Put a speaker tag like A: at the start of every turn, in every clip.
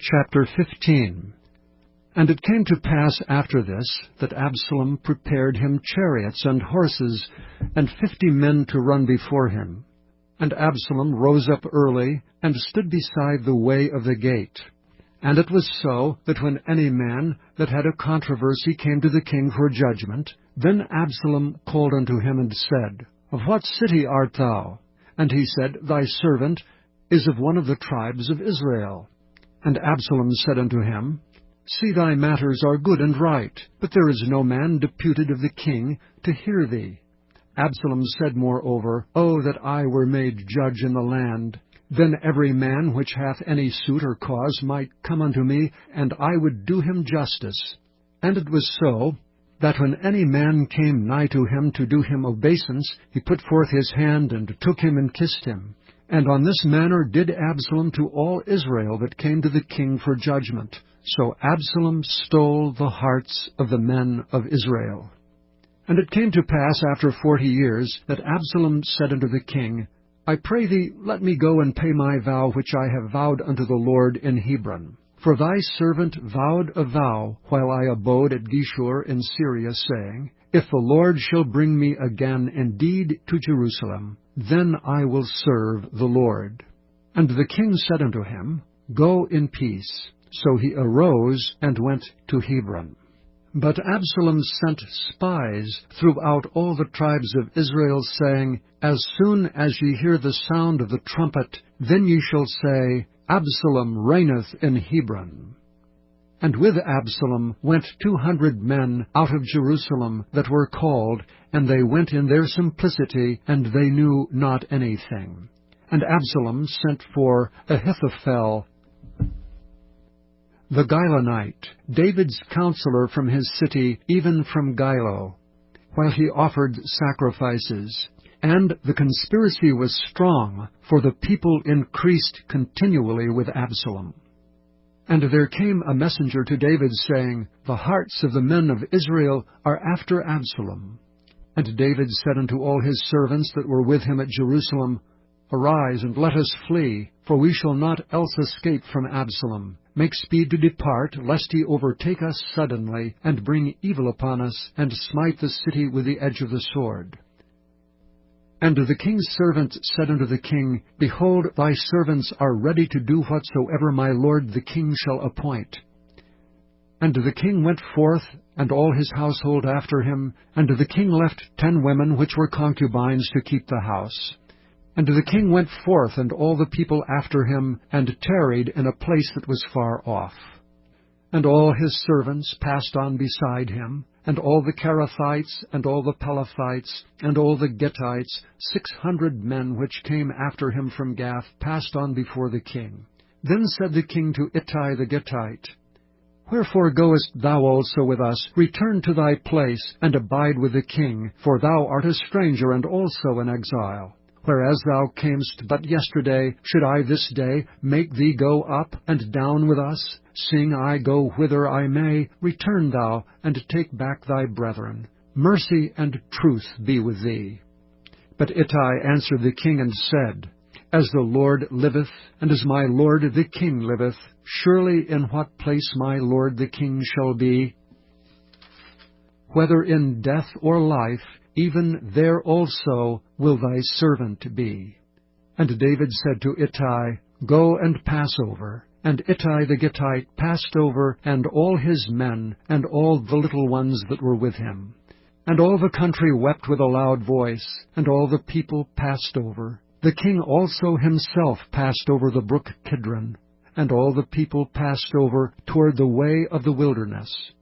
A: Chapter 15. And it came to pass after this, that Absalom prepared him chariots and horses, and 50 men to run before him. And Absalom rose up early, and stood beside the way of the gate. And it was so, that when any man that had a controversy came to the king for judgment, then Absalom called unto him, and said, Of what city art thou? And he said, Thy servant is of one of the tribes of Israel. And Absalom said unto him, See, thy matters are good and right, but there is no man deputed of the king to hear thee. Absalom said moreover, O that I were made judge in the land! Then every man which hath any suit or cause might come unto me, and I would do him justice. And it was so, that when any man came nigh to him to do him obeisance, he put forth his hand, and took him, and kissed him. And on this manner did Absalom to all Israel that came to the king for judgment. So Absalom stole the hearts of the men of Israel. And it came to pass after 40 years, that Absalom said unto the king, I pray thee, let me go and pay my vow which I have vowed unto the Lord in Hebron. For thy servant vowed a vow while I abode at Geshur in Syria, saying, If the Lord shall bring me again indeed to Jerusalem, then I will serve the Lord. And the king said unto him, Go in peace. So he arose and went to Hebron. But Absalom sent spies throughout all the tribes of Israel, saying, As soon as ye hear the sound of the trumpet, then ye shall say, Absalom reigneth in Hebron. And with Absalom went 200 men out of Jerusalem that were called, and they went in their simplicity, and they knew not anything. And Absalom sent for Ahithophel the Gilonite, David's counselor from his city, even from Gilo, while he offered sacrifices. And the conspiracy was strong, for the people increased continually with Absalom. And there came a messenger to David, saying, The hearts of the men of Israel are after Absalom. And David said unto all his servants that were with him at Jerusalem, Arise, and let us flee, for we shall not else escape from Absalom. Make speed to depart, lest he overtake us suddenly, and bring evil upon us, and smite the city with the edge of the sword. And the king's servant said unto the king, Behold, thy servants are ready to do whatsoever my lord the king shall appoint. And the king went forth, and all his household after him, and the king left 10 women which were concubines to keep the house. And the king went forth, and all the people after him, and tarried in a place that was far off. And all his servants passed on beside him, and all the Cherethites, and all the Pelethites, and all the Gittites, 600 men which came after him from Gath, passed on before the king. Then said the king to Ittai the Gittite, Wherefore goest thou also with us? Return to thy place, and abide with the king, for thou art a stranger and also an exile. Whereas thou camest but yesterday, should I this day make thee go up and down with us? Seeing I go whither I may, return thou, and take back thy brethren. Mercy and truth be with thee. But Ittai answered the king and said, As the Lord liveth, and as my lord the king liveth, surely in what place my lord the king shall be, whether in death or life, even there also will thy servant be. And David said to Ittai, Go and pass over. And Ittai the Gittite passed over, and all his men, and all the little ones that were with him. And all the country wept with a loud voice, and all the people passed over. The king also himself passed over the brook Kidron, and all the people passed over toward the way of the wilderness.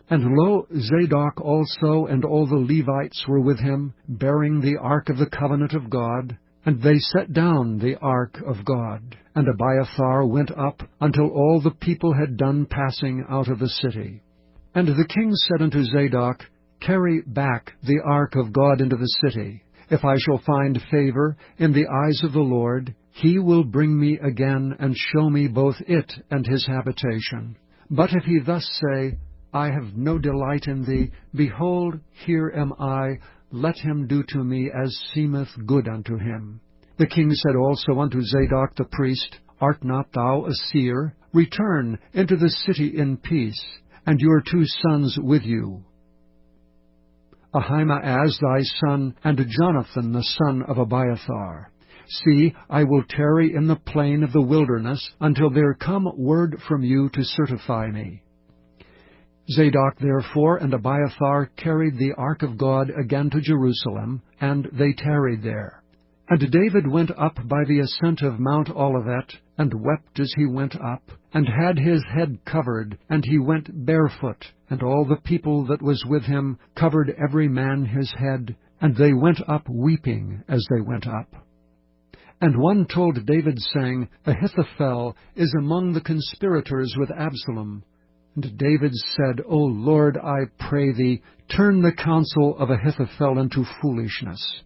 A: And lo, Zadok also and all the Levites were with him, bearing the ark of the covenant of God. And they set down the ark of God. And Abiathar went up until all the people had done passing out of the city. And the king said unto Zadok, Carry back the ark of God into the city. If I shall find favor in the eyes of the Lord, he will bring me again and show me both it and his habitation. But if he thus say, I have no delight in thee, behold, here am I, let him do to me as seemeth good unto him. The king said also unto Zadok the priest, Art not thou a seer? Return into the city in peace, and your 2 sons with you, Ahimaaz thy son, and Jonathan the son of Abiathar. See, I will tarry in the plain of the wilderness until there come word from you to certify me. Zadok therefore and Abiathar carried the ark of God again to Jerusalem, and they tarried there. And David went up by the ascent of Mount Olivet, and wept as he went up, and had his head covered, and he went barefoot, and all the people that was with him covered every man his head, and they went up weeping as they went up. And one told David, saying, Ahithophel is among the conspirators with Absalom. And David said, O Lord, I pray thee, turn the counsel of Ahithophel into foolishness.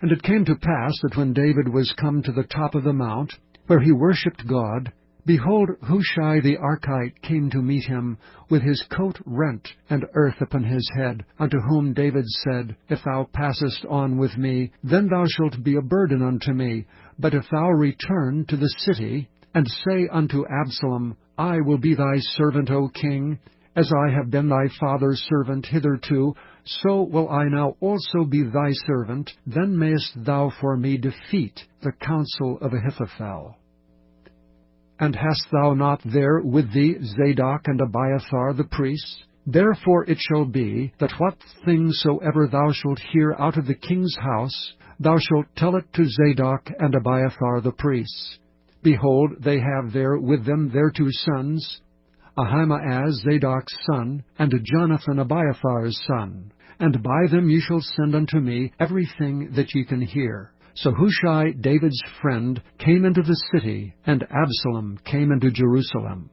A: And it came to pass that when David was come to the top of the mount, where he worshipped God, behold, Hushai the Archite came to meet him, with his coat rent, and earth upon his head, unto whom David said, If thou passest on with me, then thou shalt be a burden unto me. But if thou return to the city, and say unto Absalom, I will be thy servant, O king, as I have been thy father's servant hitherto, so will I now also be thy servant, then mayest thou for me defeat the counsel of Ahithophel. And hast thou not there with thee Zadok and Abiathar the priests? Therefore it shall be, that what things soever thou shalt hear out of the king's house, thou shalt tell it to Zadok and Abiathar the priests. Behold, they have there with them their 2 sons, Ahimaaz Zadok's son, and Jonathan Abiathar's son. And by them ye shall send unto me everything that ye can hear. So Hushai, David's friend, came into the city, and Absalom came into Jerusalem.